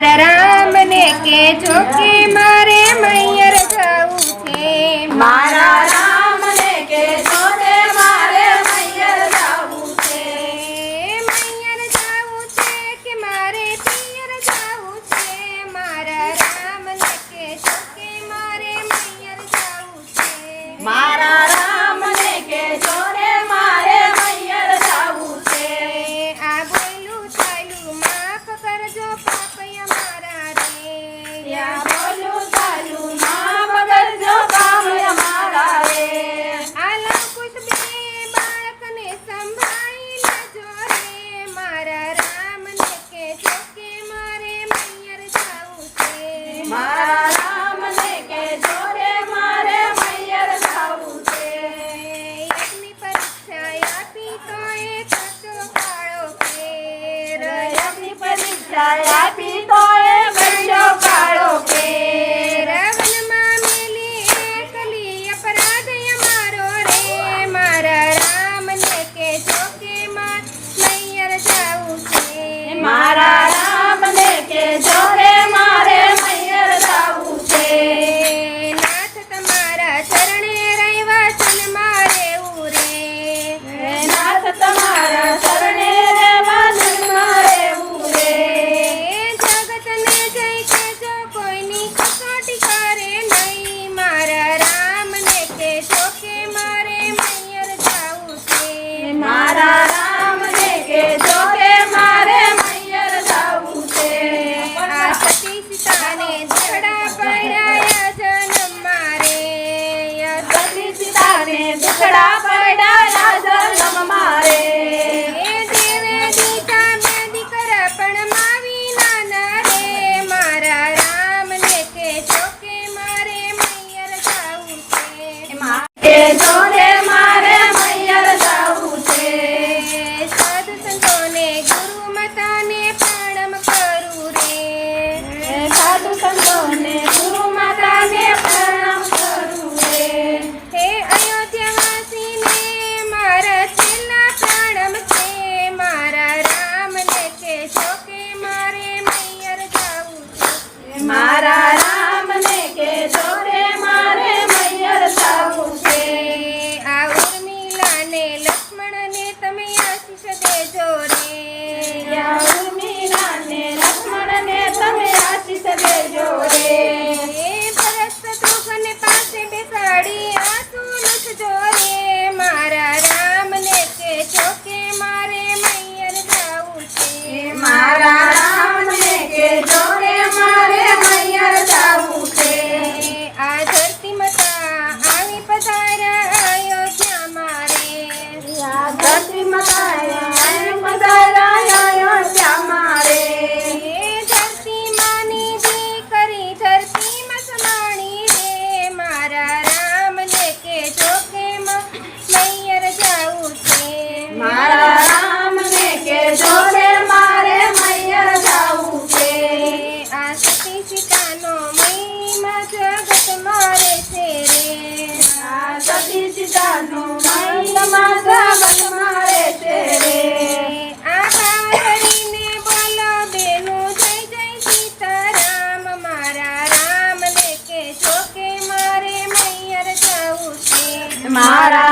રામ ને કેજો કે મારે મૈયર જવું છે મારા રામ ને કેજો કે મારે મૈયર જવું છે મૈયર જવું છે કે મારે પિયર જવું છે મારા રામ ને કેજો કે મારે મૈયર જવું છે મારા રામ ને કેજો રે મારે મૈયર જવું છે આ બોલું ચાલ્યું માફ કરજો પાપય મારા રે ત્યાં બોલું ચાલ્યું માફ કરજો પાપ અમારા રે આ લંકુશ બે બાળકને સંભાળી લેજો રે મારા રામ ને કેજો કે મારે મૈયર જવું છે મારા રામ ને કેજો રે મારે મૈયર જવું છે યજ્ઞની પરીક્ષા આપી તો એ કચો કાળો ફેર યજ્ઞની પરીક્ષા આપી તો એ બન્યો કાળો ફેર વનમાં મેલી એકલી અપરાધ અમારો રે મારા રામ ને કેજો કે મૈયર જવું છે મારા રામ ને કેજો રે મારે મૈયર જવું છે નાથ તમારા ચરણે રહેવા છન મારે ઉરે હે નાથ તમારા શરણે રહેવા જન્મ રહેવું રે જગતને જય કેજો કોઈની કસોટી કરે નહીં મારા રામ ને કેજો કે મારે મૈયર જવું છે મારા રામ ને કેજો કે મારે મૈયર જવું છે આ સતી સીતાને દુખડા પડ્યા જન્મ મારે સતી સીતાને દુખડા પડ્યા જન્મ મારે એ દેવે દીધા મેં દીકરા પણ માવી નાના રે મારા રામ ને કેજો કે મારે મૈયર જવું છે કેજો રે મારે મૈયર જવું છે સાધુ સંતોને ગુરુ માતાને પ્રણામ કરું રે સાધુ સંતોને ગુરુ માતાને પ્રણામ કરું રે હે અયોધ્યાવાસીને મારા છેલ્લા પ્રણામ છે મારા રામ ને કેજો કે મારે મૈયર જવું છે મારા રામ ને કેજો રે મારે મૈયર જવું છે આ ઉર્મિલાને લક્ષ્મણને તમે આશીષ દેજો રે ઉર્મિલાને લક્ષ્મણને તમે આશીષ દેજો રે એ ભરત શત્રુઘ્ન પાસે બેસાડી આંસુ લૂછજો રે મારા રામ ને કેજો કે મારે મૈયર જવું છે મારા રામ ને કેજો રે મારે મૈયર જવું છે આ ધરતી માતા આવી પધાર્યા અયોધ્યા મારે ધરતી માતાએ પધાર્યા ત્યાં મારે એ ધરતી માની દીકરી ધરતીમાં સમાણી રે મારા રામ ને કેજો કે મૈયર જવું છે મારા રામ ને કેજો રે મારે મૈયર જવું છે આ સતી સીતાનો મહિમા જગત મારે છે રે આ સતી સીતાનો મહિમા જગત મારે છે રે આ ભાવ ધરીને બોલો બેનું જય જય સીતારામ મારા રામ ને કેજો કે મારે મૈયર જવું છે મારા